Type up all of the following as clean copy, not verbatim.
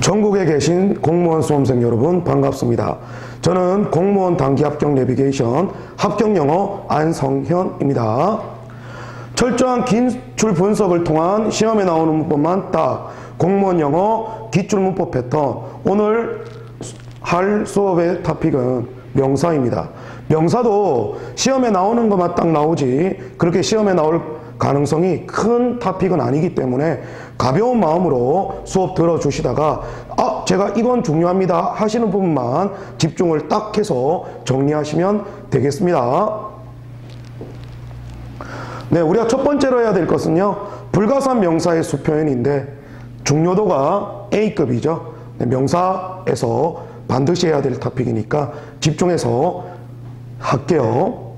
전국에 계신 공무원 수험생 여러분 반갑습니다. 저는 공무원 단기 합격 내비게이션 합격영어 안성현입니다. 철저한 기출 분석을 통한 시험에 나오는 문법만 딱 공무원 영어 기출문법 패턴. 오늘 할 수업의 토픽은 명사입니다. 명사도 시험에 나오는 것만 딱 나오지 그렇게 시험에 나올 가능성이 큰 토픽은 아니기 때문에 가벼운 마음으로 수업 들어주시다가 제가 이건 중요합니다 하시는 부분만 집중을 딱 해서 정리하시면 되겠습니다. 네, 우리가 첫 번째로 해야 될 것은요, 불가산 명사의 수표현인데 중요도가 A급이죠. 네, 명사에서 반드시 해야 될 토픽이니까 집중해서 할게요.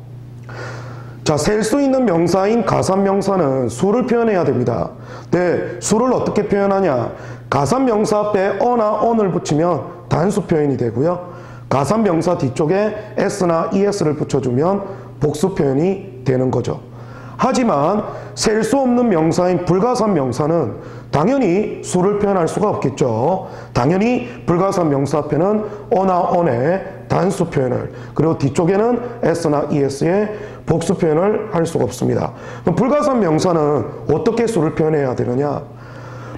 자, 셀 수 있는 명사인 가산명사는 수를 표현해야 됩니다. 네, 수를 어떻게 표현하냐? 가산명사 앞에 어나 on을 붙이면 단수 표현이 되고요. 가산명사 뒤쪽에 s나 es를 붙여주면 복수 표현이 되는 거죠. 하지만 셀 수 없는 명사인 불가산명사는 당연히 수를 표현할 수가 없겠죠. 당연히 불가산명사 앞에는 어나 on의 단수 표현을, 그리고 뒤쪽에는 s나 es의 복수 표현을 할 수가 없습니다. 그럼 불가산 명사는 어떻게 수를 표현해야 되느냐?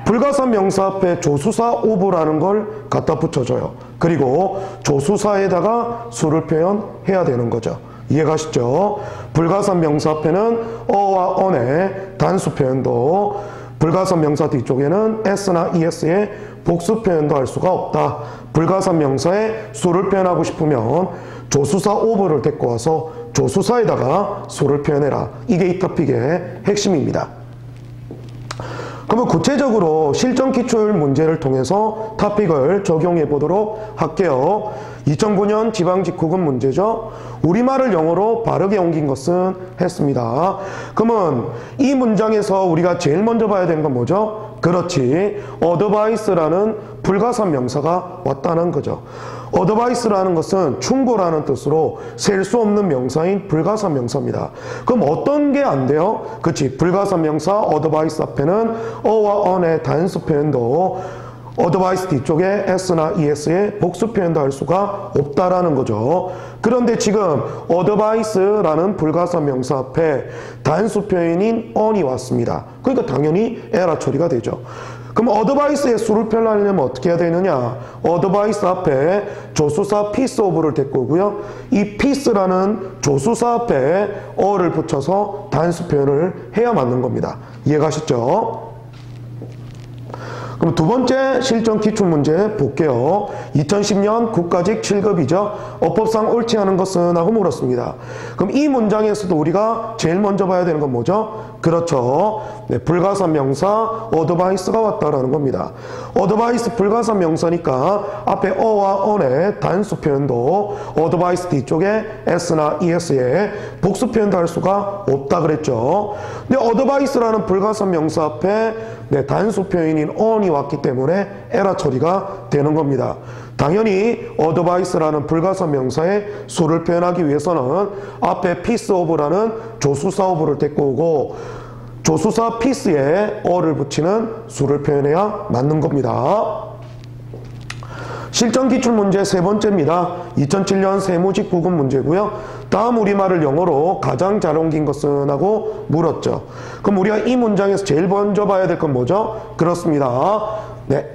불가산 명사 앞에 조수사 of라는 걸 갖다 붙여줘요. 그리고 조수사에다가 수를 표현해야 되는 거죠. 이해가시죠? 불가산 명사 앞에는 어와 on의 단수 표현도, 불가산 명사 뒤쪽에는 s나 es의 복수 표현도 할 수가 없다. 불가산 명사에 수를 표현하고 싶으면 조수사 of를 데리고 와서 조수사에다가 수를 표현해라. 이게 이 토픽의 핵심입니다. 그러면 구체적으로 실전 기출 문제를 통해서 토픽을 적용해 보도록 할게요. 2009년 지방직후금 문제죠. 우리말을 영어로 바르게 옮긴 것은 했습니다. 그러면 이 문장에서 우리가 제일 먼저 봐야 되는 건 뭐죠? 그렇지, advice라는 불가산 명사가 왔다는 거죠. advice라는 것은 충고라는 뜻으로 셀 수 없는 명사인 불가산 명사입니다. 그럼 어떤 게 안 돼요? 그치, 불가산 명사 advice 앞에는 어와 on의 단수 표현도, advice 뒤쪽에 s나 es의 복수 표현도 할 수가 없다라는 거죠. 그런데 지금 advice라는 불가산 명사 앞에 단수 표현인 on이 왔습니다. 그러니까 당연히 에라 처리가 되죠. 그럼 advice의 수를 표현하려면 어떻게 해야 되느냐? advice 앞에 조수사 piece of를 데리고 오고요. 이 piece라는 조수사 앞에 어를 붙여서 단수 표현을 해야 맞는 겁니다. 이해가셨죠? 그럼 두 번째 실전 기출 문제 볼게요. 2010년 국가직 7급이죠. 어법상 옳지 않은 것은? 하고 물었습니다. 그럼 이 문장에서도 우리가 제일 먼저 봐야 되는 건 뭐죠? 그렇죠. 네, 불가산 명사 advice가 왔다라는 겁니다. advice 불가산 명사니까 앞에 어와 on의 단수 표현도 advice 뒤쪽에 s나 es의 복수 표현도 할 수가 없다 그랬죠. 근데 advice라는 불가산 명사 앞에 단수 표현인 on이 왔기 때문에 에라 처리가 되는 겁니다. 당연히 advice라는 불가산 명사의 수를 표현하기 위해서는 앞에 piece of라는 조수사 of를 데리고 오고 조수사 piece에 어를 붙이는 수를 표현해야 맞는 겁니다. 실전 기출 문제 세 번째입니다. 2007년 세무직후금 문제고요. 다음 우리말을 영어로 가장 잘 옮긴 것은? 하고 물었죠. 그럼 우리가 이 문장에서 제일 먼저 봐야 될 건 뭐죠? 그렇습니다. 네,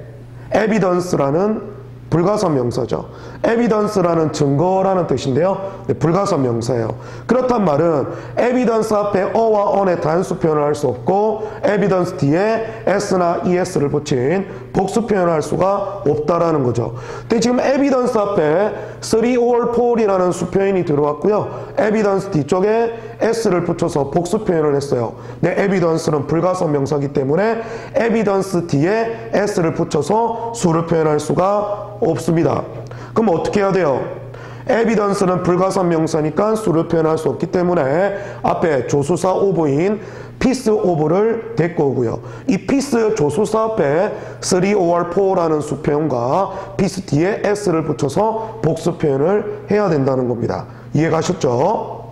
evidence라는 불가산 명사죠. evidence라는 증거라는 뜻인데요. 네, 불가산 명사예요. 그렇단 말은 evidence 앞에 어와 on의 단수 표현을 할 수 없고 evidence 뒤에 s나 es를 붙인 복수 표현을 할 수가 없다라는 거죠. 근데 지금 evidence 앞에 3 or 4이라는 수표현이 들어왔고요. evidence 뒤쪽에 s를 붙여서 복수 표현을 했어요. 네, evidence는 불가산 명사이기 때문에 evidence 뒤에 s를 붙여서 수를 표현할 수가 없습니다. 그럼 어떻게 해야 돼요? evidence는 불가산 명사니까 수를 표현할 수 없기 때문에 앞에 조수사 of인 piece of를 데리고 오고요. 이 piece 조수사 앞에 3 or 4라는 수표현과 piece 뒤에 s를 붙여서 복수 표현을 해야 된다는 겁니다. 이해가셨죠?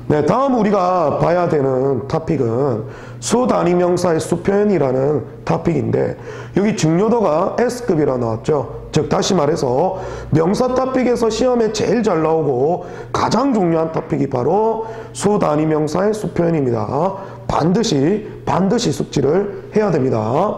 네, 다음 우리가 봐야 되는 토픽은 수 단위 명사의 수표현이라는 토픽인데 여기 중요도가 S급이라 나왔죠. 즉 다시 말해서 명사 토픽에서 시험에 제일 잘 나오고 가장 중요한 토픽이 바로 수 단위 명사의 수 표현입니다. 반드시 숙지를 해야 됩니다.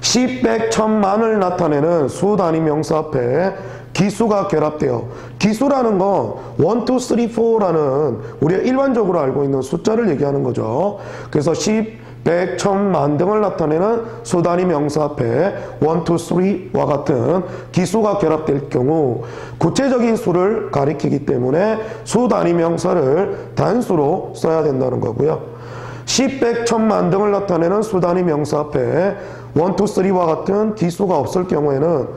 10, 100, 1000만을 나타내는 수 단위 명사 앞에 기수가 결합돼요. 기수라는 건 1, 2, 3, 4라는 우리가 일반적으로 알고 있는 숫자를 얘기하는 거죠. 그래서 10, 100, 1000만 등을 나타내는 수 단위 명사 앞에 1, 2, 3와 같은 기수가 결합될 경우 구체적인 수를 가리키기 때문에 수 단위 명사를 단수로 써야 된다는 거고요. 10, 100, 1000만 등을 나타내는 수 단위 명사 앞에 1, 2, 3와 같은 기수가 없을 경우에는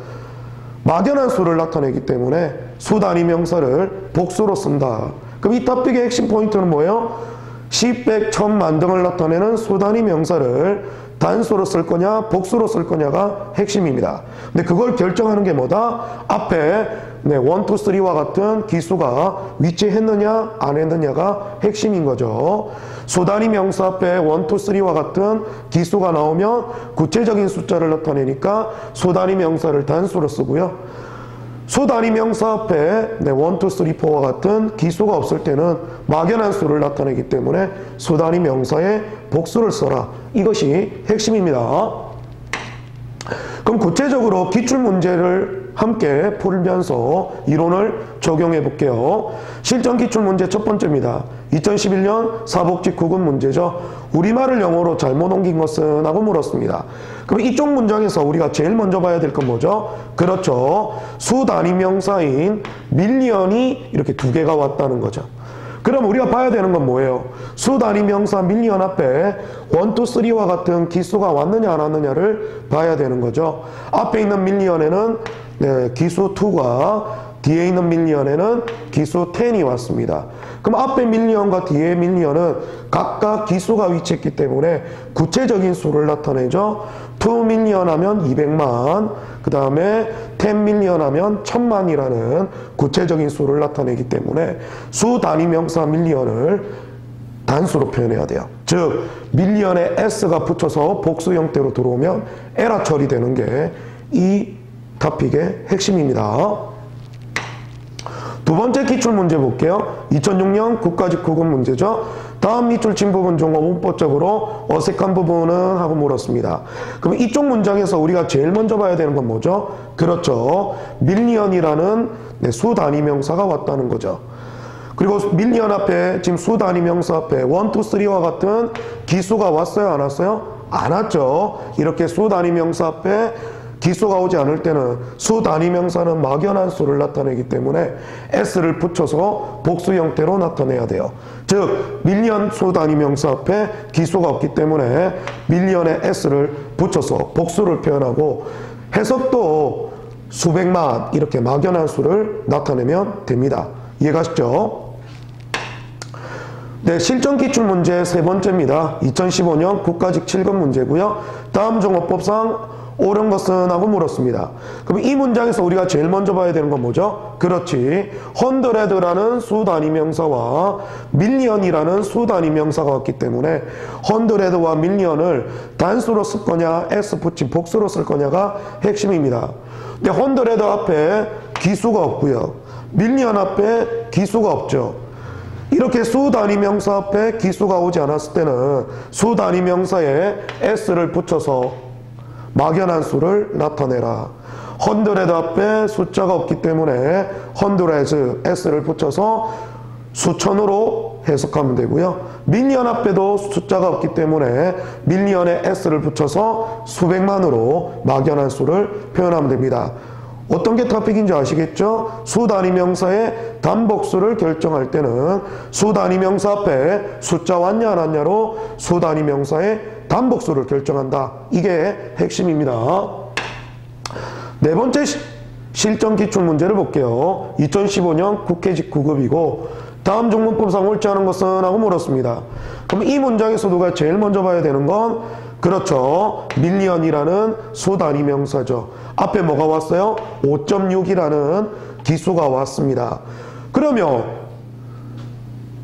막연한 수를 나타내기 때문에 수 단위 명사를 복수로 쓴다. 그럼 이 토픽의 핵심 포인트는 뭐예요? 10, 100, 1000만 등을 나타내는 수 단위 명사를 단수로 쓸 거냐 복수로 쓸 거냐가 핵심입니다. 근데 그걸 결정하는 게 뭐다? 앞에 1, 2, 3와 같은 기수가 위치했느냐 안 했느냐가 핵심인 거죠. 수 단위 명사 앞에 1, 2, 3와 같은 기수가 나오면 구체적인 숫자를 나타내니까 수 단위 명사를 단수로 쓰고요. 수 단위 명사 앞에 1, 2, 3, 4와 같은 기수가 없을 때는 막연한 수를 나타내기 때문에 수 단위 명사에 복수를 써라. 이것이 핵심입니다. 그럼 구체적으로 기출문제를 함께 풀면서 이론을 적용해 볼게요. 실전 기출문제 첫 번째입니다. 2011년 사복지 9급 문제죠. 우리말을 영어로 잘못 옮긴 것은? 하고 물었습니다. 그럼 이쪽 문장에서 우리가 제일 먼저 봐야 될 건 뭐죠? 그렇죠. 수 단위 명사인 밀리언이 이렇게 두 개가 왔다는 거죠. 그럼 우리가 봐야 되는 건 뭐예요? 수 단위 명사 밀리언 앞에 1, 2, 3와 같은 기수가 왔느냐 안 왔느냐를 봐야 되는 거죠. 앞에 있는 밀리언에는 기수 2가 뒤에 있는 밀리언에는 기수 10이 왔습니다. 그럼 앞에 밀리언과 뒤에 밀리언은 각각 기수가 위치했기 때문에 구체적인 수를 나타내죠. 2 밀리언 하면 200만, 그 다음에 10 밀리언 하면 1000만이라는 구체적인 수를 나타내기 때문에 수 단위 명사 밀리언을 단수로 표현해야 돼요. 즉 밀리언에 S가 붙여서 복수 형태로 들어오면 에라 처리되는 게 이 토픽의 핵심입니다. 두 번째 기출문제 볼게요. 2006년 국가직 9급 문제죠. 다음 밑줄 친 부분 중 문법적으로 어색한 부분은? 하고 물었습니다. 그럼 이쪽 문장에서 우리가 제일 먼저 봐야 되는 건 뭐죠? 그렇죠. 밀리언이라는 수 단위 명사가 왔다는 거죠. 그리고 밀리언 앞에 지금 수 단위 명사 앞에 1, 2, 3와 같은 기수가 왔어요? 안 왔어요? 안 왔죠. 이렇게 수 단위 명사 앞에 기수가 오지 않을 때는 수 단위 명사는 막연한 수를 나타내기 때문에 S를 붙여서 복수 형태로 나타내야 돼요. 즉 밀리언 수 단위 명사 앞에 기수가 없기 때문에 밀리언에 S를 붙여서 복수를 표현하고 해석도 수백만 이렇게 막연한 수를 나타내면 됩니다. 이해가시죠? 네, 실전 기출문제 세 번째입니다. 2015년 국가직 7급 문제고요. 다음 종어법상 옳은 것은? 하고 물었습니다. 그럼 이 문장에서 우리가 제일 먼저 봐야 되는 건 뭐죠? 그렇지. 헌드레드라는 수 단위 명사와 밀리언이라는 수 단위 명사가 왔기 때문에 헌드레드와 밀리언을 단수로 쓸 거냐 S 붙인 복수로 쓸 거냐가 핵심입니다. 근데 헌드레드 앞에 기수가 없고요. 밀리언 앞에 기수가 없죠. 이렇게 수 단위 명사 앞에 기수가 오지 않았을 때는 수 단위 명사에 S를 붙여서 막연한 수를 나타내라. 헌드레드 앞에 숫자가 없기 때문에 헌드레즈 S를 붙여서 수천으로 해석하면 되고요. 밀리언 앞에도 숫자가 없기 때문에 밀리언에 S를 붙여서 수백만으로 막연한 수를 표현하면 됩니다. 어떤 게 토픽인지 아시겠죠? 수 단위 명사의 단복수를 결정할 때는 수 단위 명사 앞에 숫자 왔냐 안 왔냐로 수 단위 명사의 단복수를 결정한다. 이게 핵심입니다. 네 번째 실전 기출문제를 볼게요. 2015년 국회직 9급이고 다음 종문법상 옳지 않은 것은? 하고 물었습니다. 그럼 이 문장에서 누가 제일 먼저 봐야 되는 건? 그렇죠. 밀리언이라는 수 단위 명사죠. 앞에 뭐가 왔어요? 5.6이라는 기수가 왔습니다. 그러면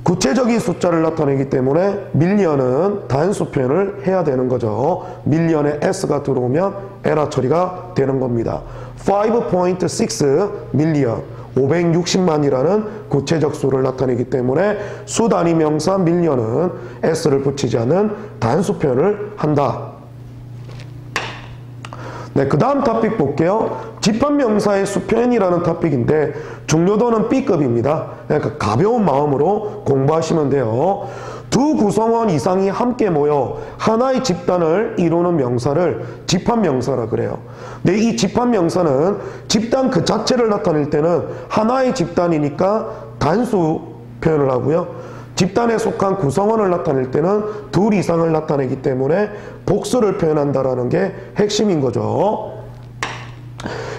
구체적인 숫자를 나타내기 때문에 밀리언은 단수 표현을 해야 되는 거죠. 밀리언에 s가 들어오면 에러 처리가 되는 겁니다. 5.6 밀리언 560만이라는 구체적 수를 나타내기 때문에 수 단위 명사 밀리언은 s를 붙이지 않는 단수 표현을 한다. 네, 그 다음 토픽 볼게요. 집합명사의 수표현이라는 토픽인데 중요도는 B급입니다. 그러니까 가벼운 마음으로 공부하시면 돼요. 두 구성원 이상이 함께 모여 하나의 집단을 이루는 명사를 집합명사라 그래요. 근데 이 집합명사는 집단 그 자체를 나타낼 때는 하나의 집단이니까 단수 표현을 하고요. 집단에 속한 구성원을 나타낼 때는 둘 이상을 나타내기 때문에 복수를 표현한다라는 게 핵심인 거죠.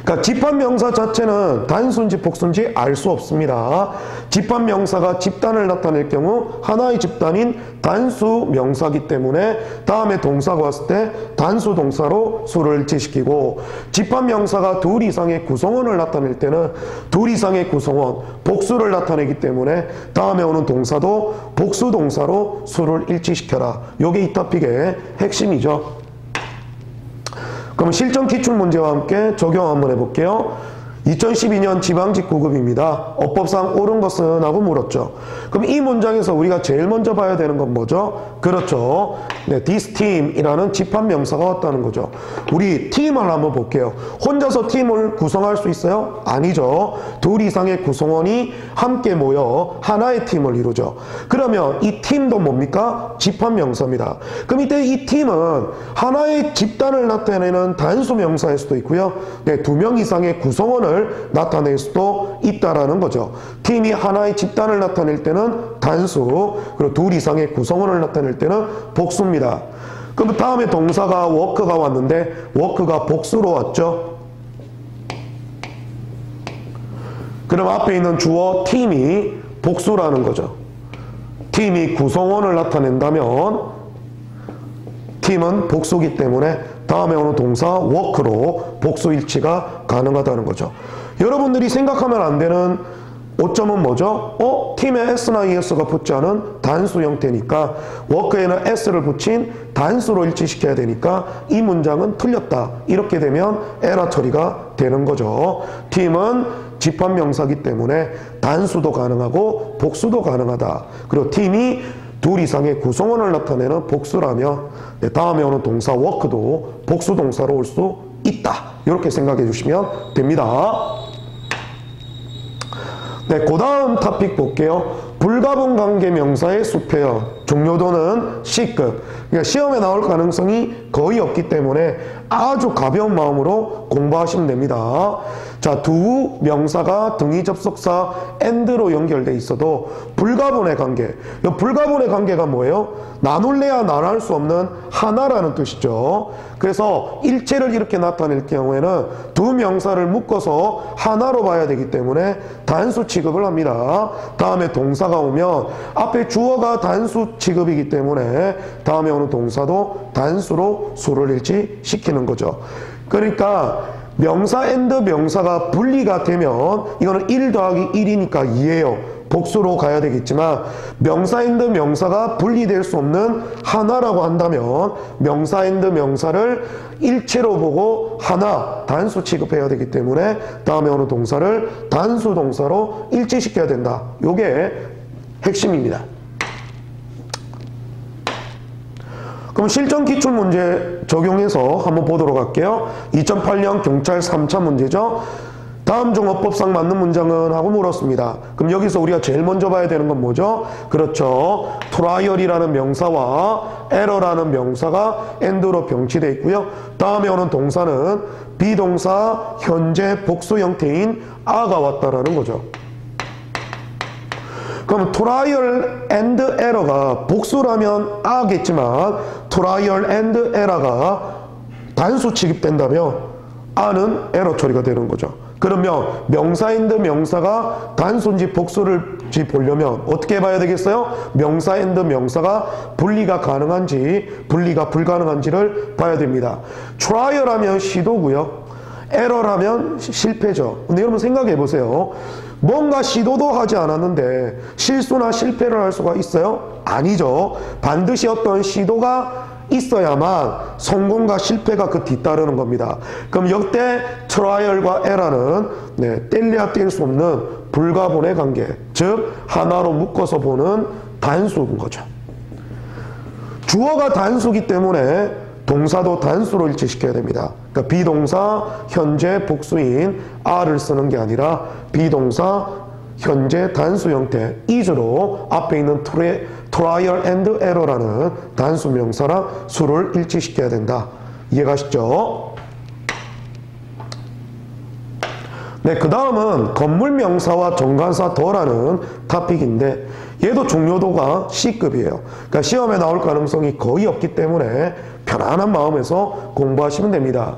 그러니까 집합명사 자체는 단수인지 복수인지 알 수 없습니다. 집합명사가 집단을 나타낼 경우 하나의 집단인 단수 명사기 때문에 다음에 동사가 왔을 때 단수 동사로 수를 일치시키고, 집합명사가 둘 이상의 구성원을 나타낼 때는 둘 이상의 구성원, 복수를 나타내기 때문에 다음에 오는 동사도 복수 동사로 수를 일치시켜라. 요게 이 토픽의 핵심이죠. 그럼 실전 기출문제와 함께 적용 한번 해볼게요. 2012년 지방직 9급입니다. 어법상 옳은 것은? 하고 물었죠. 그럼 이 문장에서 우리가 제일 먼저 봐야 되는 건 뭐죠? 그렇죠. 네, this team이라는 집합명사가 왔다는 거죠. 우리 팀을 한번 볼게요. 혼자서 팀을 구성할 수 있어요? 아니죠. 둘 이상의 구성원이 함께 모여 하나의 팀을 이루죠. 그러면 이 팀도 뭡니까? 집합명사입니다. 그럼 이때 이 팀은 하나의 집단을 나타내는 단수명사일 수도 있고요. 네, 두 명 이상의 구성원을 나타낼 수도 있다라는 거죠. 팀이 하나의 집단을 나타낼 때는 단수, 그리고 둘 이상의 구성원을 나타낼 때는 복수입니다. 그럼 다음에 동사가 work가 왔는데 work가 복수로 왔죠. 그럼 앞에 있는 주어 팀이 복수라는 거죠. 팀이 구성원을 나타낸다면 팀은 복수기 때문에 다음에 오는 동사 work로 복수 일치가 가능하다는 거죠. 여러분들이 생각하면 안 되는 오점은 뭐죠? 팀에 s나 es가 붙지 않은 단수 형태니까 work에는 s를 붙인 단수로 일치시켜야 되니까 이 문장은 틀렸다. 이렇게 되면 에러 처리가 되는 거죠. 팀은 집합명사기 때문에 단수도 가능하고 복수도 가능하다. 그리고 팀이 둘 이상의 구성원을 나타내는 복수라면 다음에 오는 동사 work도 복수 동사로 올 수 있다. 이렇게 생각해 주시면 됩니다. 네, 그 다음 토픽 볼게요. 불가분 관계 명사의 수표현. 중요도는 C급. 그러니까 시험에 나올 가능성이 거의 없기 때문에 아주 가벼운 마음으로 공부하시면 됩니다. 자, 두 명사가 등위 접속사 and로 연결돼 있어도 불가분의 관계. 이 불가분의 관계가 뭐예요? 나눌래야 나눌 수 없는 하나라는 뜻이죠. 그래서 일체를 이렇게 나타낼 경우에는 두 명사를 묶어서 하나로 봐야 되기 때문에 단수 취급을 합니다. 다음에 동사가 오면 앞에 주어가 단수 취급이기 때문에 다음에 오는 동사도 단수로 수를 일치시키는 거죠. 그러니까 명사 and 명사가 분리가 되면 이거는 1 더하기 1이니까 2예요. 복수로 가야 되겠지만 명사 and 명사가 분리될 수 없는 하나라고 한다면 명사 and 명사를 일체로 보고 하나, 단수 취급해야 되기 때문에 다음에 오는 동사를 단수 동사로 일치시켜야 된다. 요게 핵심입니다. 그럼 실전 기출문제 적용해서 한번 보도록 할게요. 2008년 경찰 3차 문제죠. 다음 중 어법상 맞는 문장은? 하고 물었습니다. 그럼 여기서 우리가 제일 먼저 봐야 되는 건 뭐죠? 그렇죠. 트라이얼이라는 명사와 에러라는 명사가 and로 병치되어 있고요. 다음에 오는 동사는 비동사 현재 복수 형태인 a가 왔다라는 거죠. 그럼 트라이얼 and 에러가 복수라면 a겠지만 트라이얼 and 에러가 단수 취급된다면 a는 에러 처리가 되는 거죠. 그러면 명사 and 명사가 단수인지 복수인지 보려면 어떻게 봐야 되겠어요? 명사 and 명사가 분리가 가능한지 분리가 불가능한지를 봐야 됩니다. 트라이얼 하면 시도고요. 에러라면 실패죠. 근데 여러분 생각해 보세요. 뭔가 시도도 하지 않았는데 실수나 실패를 할 수가 있어요? 아니죠. 반드시 어떤 시도가 있어야만 성공과 실패가 그 뒤따르는 겁니다. 그럼 역대 트라이얼과 에러는 뗄래야 뗄 수 없는 불가분의 관계, 즉 하나로 묶어서 보는 단수인 거죠. 주어가 단수기 때문에 동사도 단수로 일치시켜야 됩니다. 그러니까 비동사 현재 복수인 are를 쓰는 게 아니라 비동사 현재 단수 형태 is로 앞에 있는 trial and error라는 단수 명사랑 수를 일치시켜야 된다. 이해가시죠? 네, 그 다음은 건물 명사와 정관사 더라는 토픽인데 얘도 중요도가 C급이에요. 그러니까 시험에 나올 가능성이 거의 없기 때문에 편안한 마음에서 공부하시면 됩니다.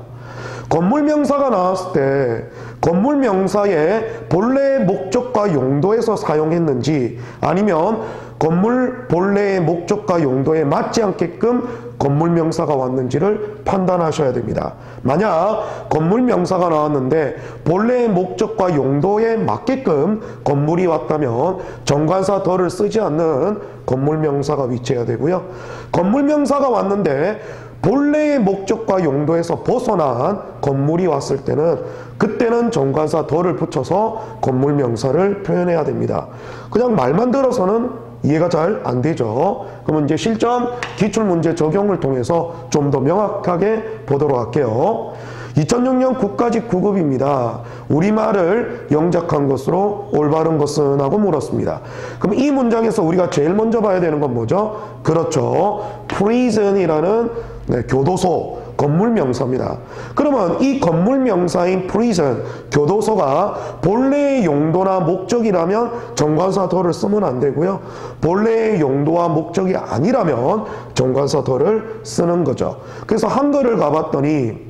건물 명사가 나왔을 때 건물 명사의 본래의 목적과 용도에서 사용했는지 아니면 건물 본래의 목적과 용도에 맞지 않게끔 건물 명사가 왔는지를 판단하셔야 됩니다. 만약 건물 명사가 나왔는데 본래의 목적과 용도에 맞게끔 건물이 왔다면 정관사 더를 쓰지 않는 건물 명사가 위치해야 되고요. 건물 명사가 왔는데 본래의 목적과 용도에서 벗어난 건물이 왔을 때는 그때는 정관사 더를 붙여서 건물 명사를 표현해야 됩니다. 그냥 말만 들어서는 이해가 잘 안 되죠. 그러면 이제 실전 기출문제 적용을 통해서 좀 더 명확하게 보도록 할게요. 2006년 국가직 9급입니다. 우리말을 영작한 것으로 올바른 것은? 하고 물었습니다. 그럼 이 문장에서 우리가 제일 먼저 봐야 되는 건 뭐죠? 그렇죠. prison이라는 교도소, 건물 명사입니다. 그러면 이 건물 명사인 prison, 교도소가 본래의 용도나 목적이라면 정관사 더를 쓰면 안 되고요. 본래의 용도와 목적이 아니라면 정관사 더를 쓰는 거죠. 그래서 한글을 가봤더니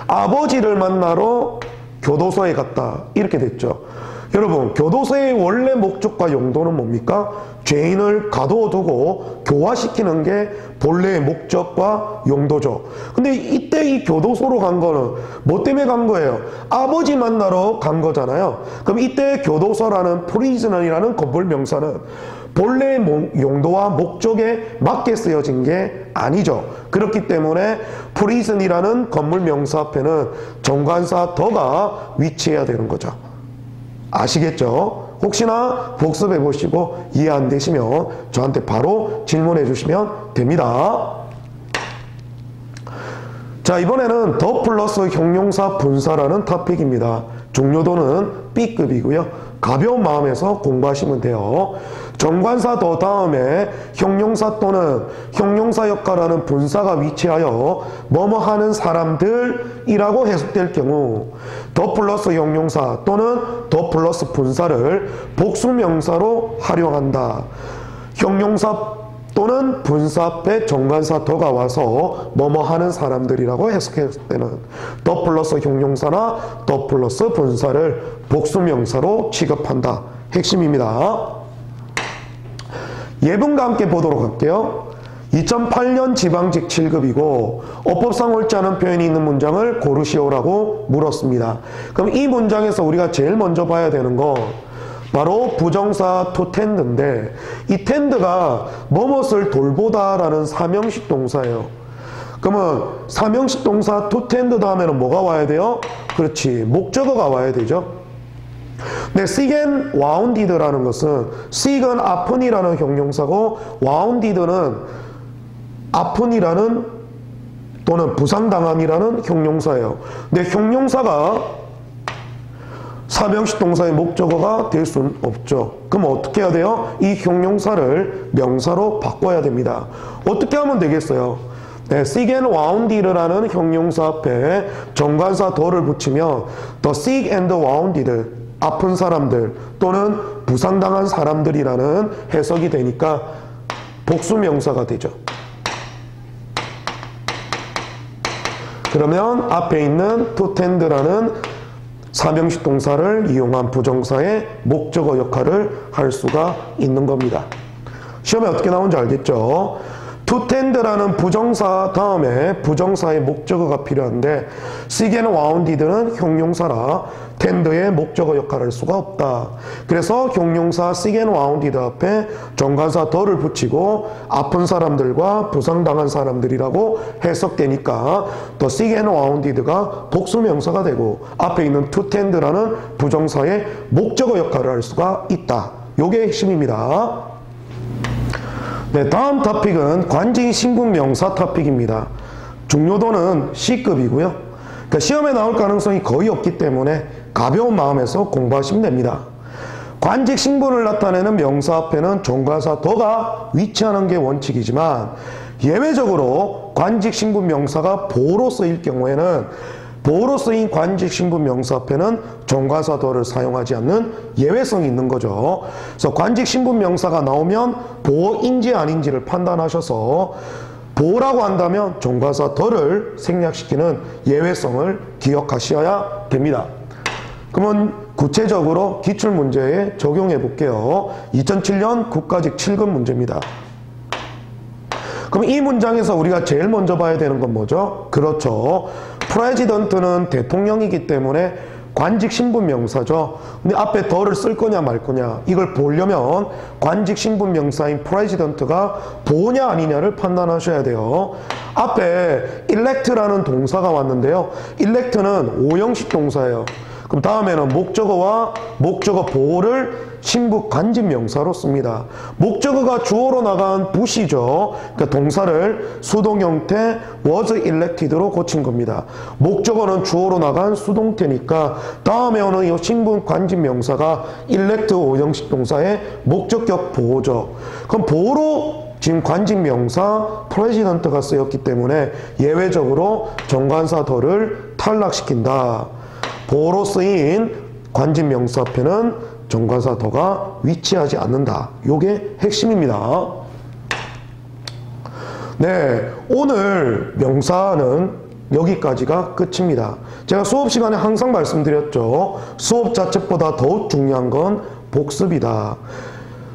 아버지를 만나러 교도소에 갔다 이렇게 됐죠. 여러분, 교도소의 원래 목적과 용도는 뭡니까? 죄인을 가둬두고 교화시키는 게 본래의 목적과 용도죠. 근데 이때 이 교도소로 간 거는 뭐 때문에 간 거예요? 아버지 만나러 간 거잖아요. 그럼 이때 교도소라는 prison이라는 건물 명사는 본래의 용도와 목적에 맞게 쓰여진 게 아니죠. 그렇기 때문에 prison이라는 건물 명사 앞에는 정관사 더가 위치해야 되는 거죠. 아시겠죠? 혹시나 복습해 보시고 이해 안 되시면 저한테 바로 질문해 주시면 됩니다. 자, 이번에는 더 플러스 형용사 분사라는 토픽입니다. 중요도는 B급이고요. 가벼운 마음에서 공부하시면 돼요. 정관사 더 다음에 형용사 또는 형용사 역할하는 분사가 위치하여 뭐뭐 하는 사람들이라고 해석될 경우 더 플러스 형용사 또는 더 플러스 분사를 복수명사로 활용한다. 형용사 또는 분사 앞에 정관사 더가 와서 뭐뭐 하는 사람들이라고 해석했을 때는 더 플러스 형용사나 더 플러스 분사를 복수명사로 취급한다. 핵심입니다. 예문과 함께 보도록 할게요. 2008년 지방직 7급이고 어법상 옳지 않은 표현이 있는 문장을 고르시오라고 물었습니다. 그럼 이 문장에서 우리가 제일 먼저 봐야 되는 건 바로 부정사 to tend인데 이 tend가 뭐뭇을 돌보다라는 사명식 동사예요. 그러면 사명식 동사 to tend 다음에는 뭐가 와야 돼요? 그렇지, 목적어가 와야 되죠. 네, seek and wounded라는 것은 seek은 아픈이라는 형용사고 wounded는 아픈이라는 또는 부상당함이라는 형용사예요. 근데 형용사가 사명식 동사의 목적어가 될 수는 없죠. 그럼 어떻게 해야 돼요? 이 형용사를 명사로 바꿔야 됩니다. 어떻게 하면 되겠어요? 네, seek and wounded라는 형용사 앞에 정관사 더를 붙이면 the sick and wounded, 아픈 사람들 또는 부상당한 사람들이라는 해석이 되니까 복수명사가 되죠. 그러면 앞에 있는 to tend라는 사명식 동사를 이용한 부정사의 목적어 역할을 할 수가 있는 겁니다. 시험에 어떻게 나오는지 알겠죠? to tend라는 부정사 다음에 부정사의 목적어가 필요한데 seek and wounded는 형용사라 tend의 목적어 역할을 할 수가 없다. 그래서 형용사 seek and wounded 앞에 정관사 더를 붙이고 아픈 사람들과 부상당한 사람들이라고 해석되니까 더 seek and wounded가 복수명사가 되고 앞에 있는 to tend라는 부정사의 목적어 역할을 할 수가 있다. 요게 핵심입니다. 네, 다음 토픽은 관직 신분명사 토픽입니다. 중요도는 C급이고요. 그러니까 시험에 나올 가능성이 거의 없기 때문에 가벼운 마음에서 공부하시면 됩니다. 관직 신분을 나타내는 명사 앞에는 종가사 더가 위치하는 게 원칙이지만 예외적으로 관직 신분 명사가 보호로 쓰일 경우에는 보호로 쓰인 관직 신분 명사 앞에는 종가사 더를 사용하지 않는 예외성이 있는 거죠. 그래서 관직 신분 명사가 나오면 보호인지 아닌지를 판단하셔서 보호라고 한다면 종가사 더를 생략시키는 예외성을 기억하셔야 됩니다. 그러면 구체적으로 기출문제에 적용해 볼게요. 2007년 국가직 7급 문제입니다. 그럼 이 문장에서 우리가 제일 먼저 봐야 되는 건 뭐죠? 그렇죠. 프레지던트는 대통령이기 때문에 관직 신분 명사죠. 근데 앞에 더를 쓸 거냐 말 거냐 이걸 보려면 관직 신분 명사인 프레지던트가 보호냐 아니냐를 판단하셔야 돼요. 앞에 elect라는 동사가 왔는데요. elect는 5형식 동사예요. 그럼 다음에는 목적어와 목적어 보호를 신부 관직 명사로 씁니다. 목적어가 주어로 나간 bus이죠. 그러니까 동사를 수동 형태 was elected로 고친 겁니다. 목적어는 주어로 나간 수동태니까 다음에 오는 이 신분 관직 명사가 elect 5형식 동사의 목적격 보호죠. 그럼 보호로 지금 관직 명사 president가 쓰였기 때문에 예외적으로 정관사 더를 탈락시킨다. 보호로 쓰인 관직 명사 앞에는 정관사 더가 위치하지 않는다. 요게 핵심입니다. 네, 오늘 명사는 여기까지가 끝입니다. 제가 수업 시간에 항상 말씀드렸죠. 수업 자체보다 더욱 중요한 건 복습이다.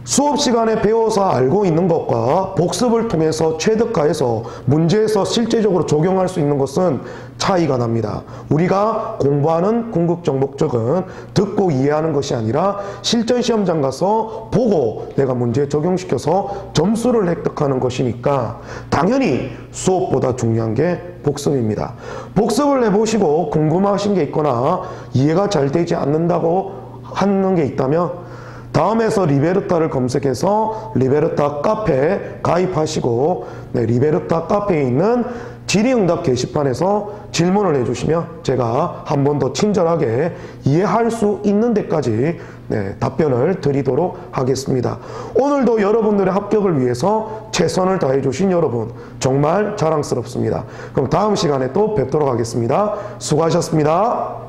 수업 시간에 배워서 알고 있는 것과 복습을 통해서 최적화해서 문제에서 실제적으로 적용할 수 있는 것은 차이가 납니다. 우리가 공부하는 궁극적 목적은 듣고 이해하는 것이 아니라 실전 시험장 가서 보고 내가 문제에 적용시켜서 점수를 획득하는 것이니까 당연히 수업보다 중요한 게 복습입니다. 복습을 해보시고 궁금하신 게 있거나 이해가 잘 되지 않는다고 하는 게 있다면 다음에서 리베르타를 검색해서 리베르타 카페에 가입하시고 리베르타 카페에 있는 질의응답 게시판에서 질문을 해주시면 제가 한 번 더 친절하게 이해할 수 있는 데까지 답변을 드리도록 하겠습니다. 오늘도 여러분들의 합격을 위해서 최선을 다해 주신 여러분 정말 자랑스럽습니다. 그럼 다음 시간에 또 뵙도록 하겠습니다. 수고하셨습니다.